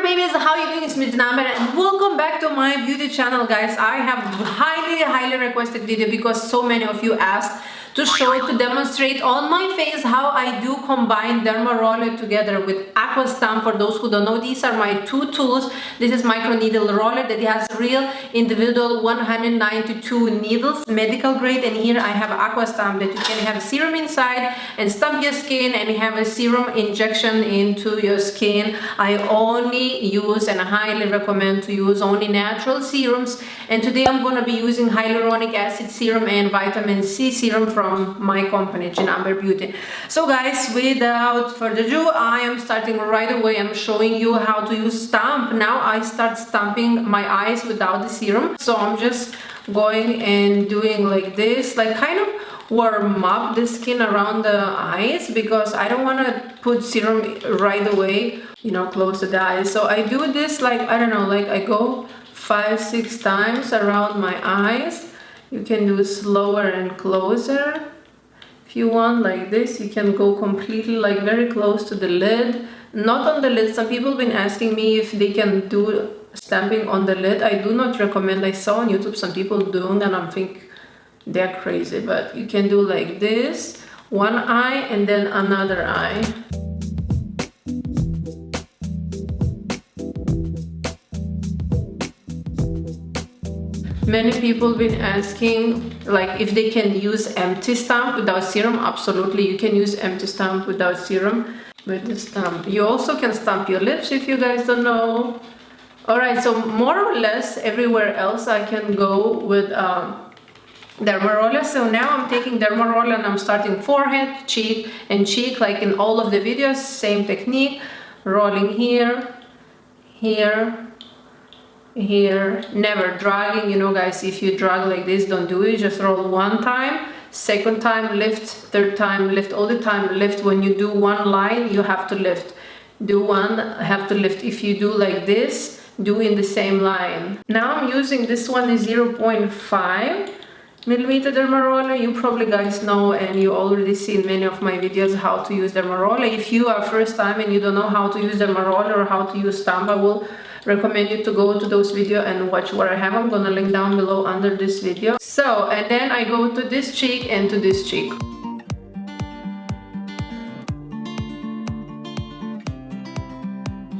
babies, how you doing? It's me Janamer and welcome back to my beauty channel, guys. I have highly requested video because so many of you asked to demonstrate on my face how I do combine Dermaroller together with Aqua Stamp. For those who don't know, these are my two tools. This is micro needle roller that has real individual 192 needles, medical grade, and here I have Aqua Stamp that you can have serum inside and stamp your skin and have a serum injection into your skin. I only use and highly recommend to use only natural serums, and today I'm going to be using hyaluronic acid serum and vitamin C serum from my company Janamer Beauty. So guys, without further ado, I am starting right away. I'm showing you how to use stamp. Now I start stamping my eyes without the serum, so I'm just going and doing like this, like kind of warm up the skin around the eyes because I don't want to put serum right away, you know, close to the eyes. So I do this like, I don't know, like I go 5-6 times around my eyes. You can do slower and closer. If you want like this, you can go completely like very close to the lid. Not on the lid. Some people have been asking me if they can do stamping on the lid. I do not recommend. I saw on YouTube some people doing and I'm thinking they're crazy, but you can do like this, one eye and then another eye. Many people have been asking like if they can use empty stamp without serum. Absolutely, you can use empty stamp without serum with the stamp. You also can stamp your lips if you guys don't know. Alright, so more or less everywhere else I can go with Dermaroller. So now I'm taking Dermaroller and I'm starting forehead, cheek and cheek like in all of the videos. Same technique, rolling here, here, here, never dragging. You know guys, if you drag like this, don't do it. Just roll one time, second time lift, third time lift, all the time lift. When you do one line, you have to lift. Do one, have to lift. If you do like this, do in the same line. Now I'm using this one is 0.5 millimeter Dermaroller. You probably guys know and you already seen many of my videos how to use Dermaroller. If you are first time and you don't know how to use Dermaroller or how to use stamp, I will recommend you to go to those videos and watch what I have. I'm gonna link down below under this video. So, and then I go to this cheek and to this cheek.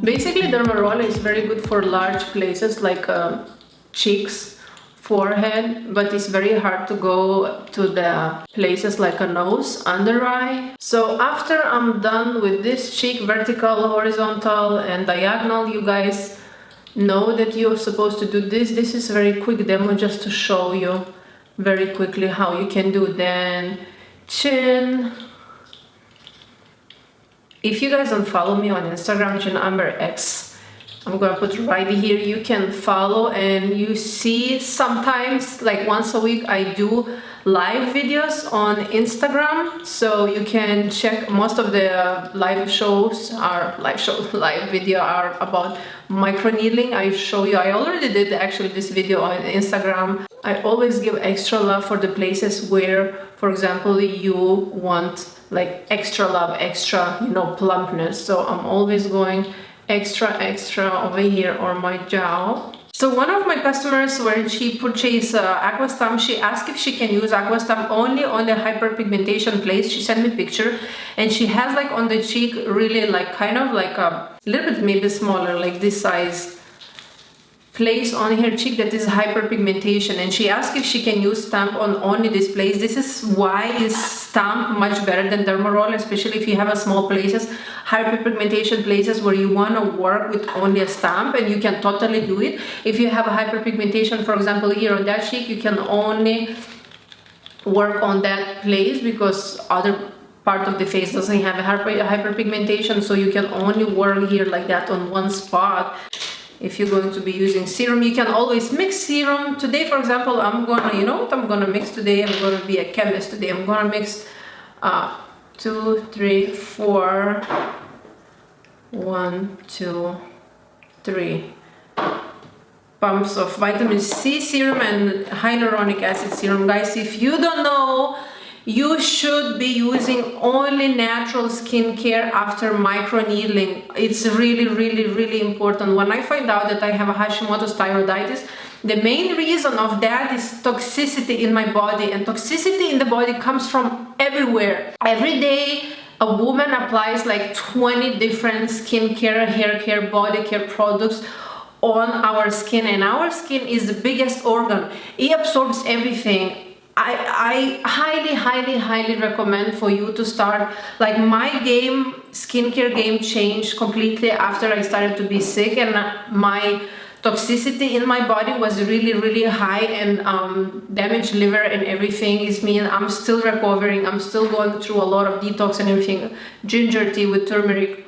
Basically, Dermaroller is very good for large places like cheeks, forehead, but it's very hard to go to the places like a nose, under eye. So after I'm done with this cheek, vertical, horizontal and diagonal, you guys know that you're supposed to do this. This is a very quick demo just to show you very quickly how you can do. Then chin. If you guys don't follow me on Instagram, Janamer X, I'm gonna put right here. You can follow and you see sometimes like once a week I do live videos on Instagram, so you can check. Most of the live video are about micro needling. I show you, I already did actually this video on Instagram. I always give extra love for the places where, for example, you want like extra love, extra, you know, plumpness. So I'm always going extra over here on my jaw. So one of my customers, when she purchased Aqua Stamp, she asked if she can use Aqua Stamp only on the hyperpigmentation place. She sent me a picture and she has like on the cheek really like kind of like a little bit maybe smaller, like this size place on her cheek that is hyperpigmentation, and she asked if she can use stamp on only this place. This is why is stamp much better than Dermaroller, especially if you have a small places, hyperpigmentation places where you want to work with only a stamp, and you can totally do it. If you have a hyperpigmentation, for example, here on that cheek, you can only work on that place because other part of the face doesn't have a hyperpigmentation, so you can only work here like that on one spot. If you're going to be using serum, you can always mix serum. Today, for example, I'm gonna, you know what I'm gonna mix today? I'm gonna be a chemist today. I'm gonna mix 2, 3, 4, 1, 2, 3 pumps of vitamin C serum and hyaluronic acid serum. Guys, if you don't know, You should be using only natural skincare after microneedling. It's really, really, really important. When I find out that I have a Hashimoto's thyroiditis, the main reason of that is toxicity in my body, and toxicity in the body comes from everywhere. Every day, a woman applies like 20 different skincare, hair care, body care products on our skin, and our skin is the biggest organ. It absorbs everything. I highly recommend for you to start. Like, my skincare game changed completely after I started to be sick, and my toxicity in my body was really high, and damaged liver and everything. Is mean I'm still recovering. I'm still going through a lot of detox and everything. Ginger tea with turmeric.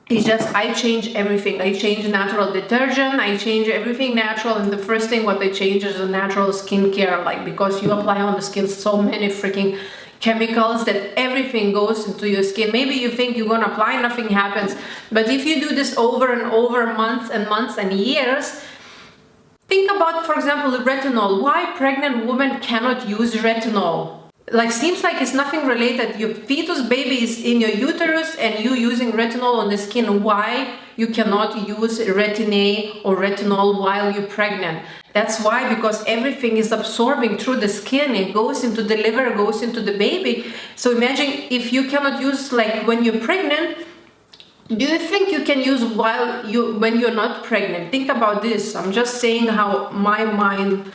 It's just, I change everything. I change natural detergent, I change everything natural, and the first thing what I change is the natural skincare, like, because you apply on the skin so many freaking chemicals that everything goes into your skin. Maybe you think you're gonna apply, nothing happens, but if you do this over and over, months and months and years. Think about, for example, retinol. Why pregnant women cannot use retinol? Like, seems like it's nothing related. Your fetus baby is in your uterus and you using retinol on the skin. Why you cannot use Retin-A or retinol while you're pregnant? That's why, because everything is absorbing through the skin. It goes into the liver, goes into the baby. So imagine if you cannot use, like, when you're pregnant, do you think you can use when you're not pregnant? Think about this. I'm just saying how my mind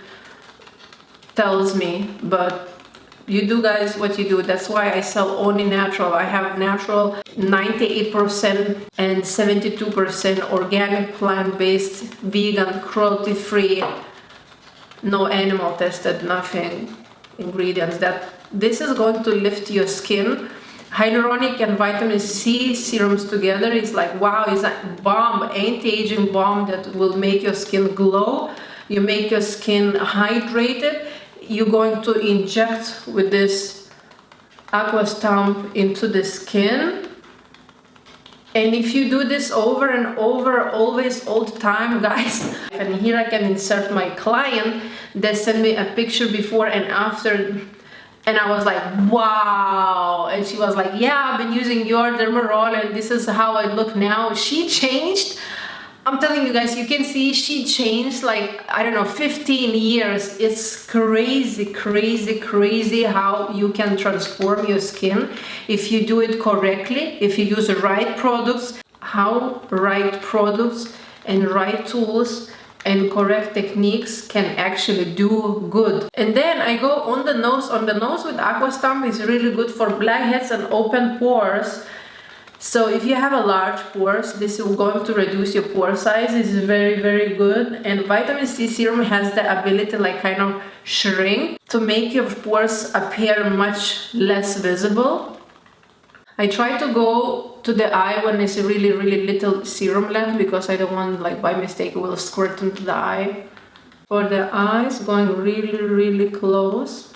tells me, but you do, guys, what you do. That's why I sell only natural. I have natural 98% and 72% organic, plant-based, vegan, cruelty-free, no animal tested, nothing ingredients. This is going to lift your skin. Hyaluronic and vitamin C serums together is like, wow, it's like bomb, anti-aging bomb that will make your skin glow. You make your skin hydrated. You're going to inject with this Aqua Stamp into the skin, and if you do this over and over, always, all the time, guys, and here I can insert my client that sent me a picture before and after, and I was like, wow, and she was like, yeah, I've been using your Dermaroller and this is how I look now. She changed. I'm telling you guys, you can see she changed, like, I don't know, 15 years. It's crazy how you can transform your skin if you do it correctly, if you use the right products, right products and right tools and correct techniques can actually do good. And then I go on the nose. On the nose with Aqua Stamp is really good for blackheads and open pores. So if you have a large pores, this is going to reduce your pore size. This is very good. And vitamin C serum has the ability, like, kind of shrink to make your pores appear much less visible. I try to go to the eye when there's a really little serum left, because I don't want, like, by mistake it will squirt into the eye. For the eyes, going really close.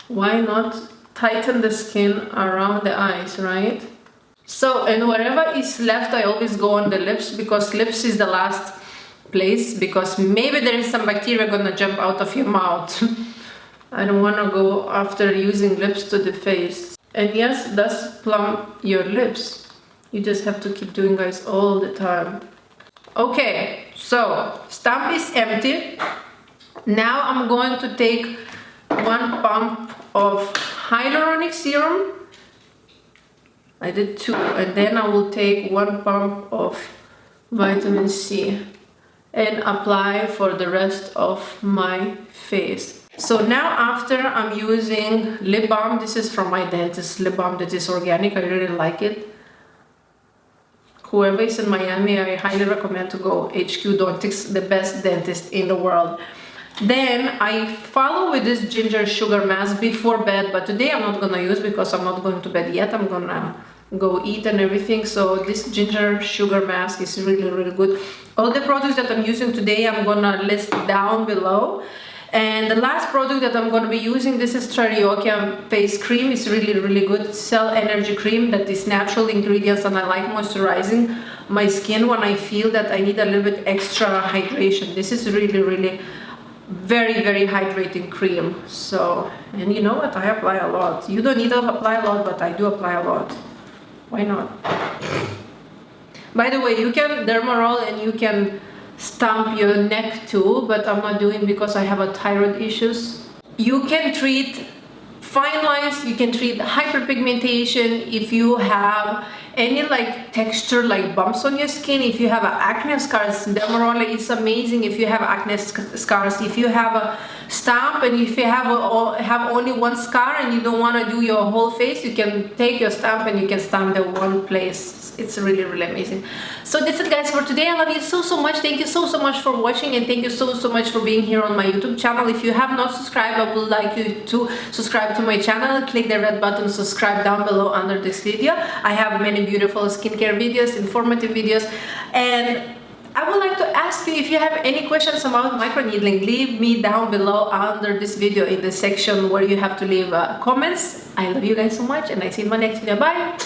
Why not tighten the skin around the eyes, right? So, and whatever is left, I always go on the lips, because lips is the last place, because maybe there is some bacteria gonna jump out of your mouth. I don't want to go after using lips to the face. And yes, does plump your lips. You just have to keep doing, guys, all the time. Okay, so stamp is empty. Now I'm going to take 1 pump of hyaluronic serum. I did 2, and then I will take 1 pump of vitamin C and apply for the rest of my face. So now after, I'm using lip balm. This is from my dentist, lip balm that is organic. I really like it. Whoever is in Miami, I highly recommend to go HQ Dentix, the best dentist in the world. Then I follow with this ginger sugar mask before bed, but today I'm not gonna use because I'm not going to bed yet. I'm gonna go eat and everything. So this ginger sugar mask is really good. All the products that I'm using today, I'm gonna list down below. And the last product that I'm going to be using, this is Teriyaki face cream. It's really good. Cell energy cream that is natural ingredients, and I like moisturizing my skin when I feel that I need a little bit extra hydration. This is really very hydrating cream. So, and you know what, I apply a lot. You don't need to apply a lot, but I do apply a lot. Why not? By the way, you can dermaroll and you can stamp your neck too, but I'm not doing because I have a thyroid issues. You can treat fine lines, you can treat hyperpigmentation if you have any like texture like bumps on your skin, if you have acne scars, dermaroller is amazing. If you have acne scars, if you have a stamp and if you have only one scar and you don't want to do your whole face, you can take your stamp and you can stamp the one place. It's really amazing. So that's it guys for today. I love you so much. Thank you so much for watching, and thank you so much for being here on my YouTube channel. If you have not subscribed, I would like you to subscribe to my channel. Click the red button, subscribe down below under this video. I have many beautiful skincare videos, informative videos, and I would like to ask you if you have any questions about microneedling. Leave me down below under this video in the section where you have to leave comments. I love you guys so much, and I see you in my next video. Bye.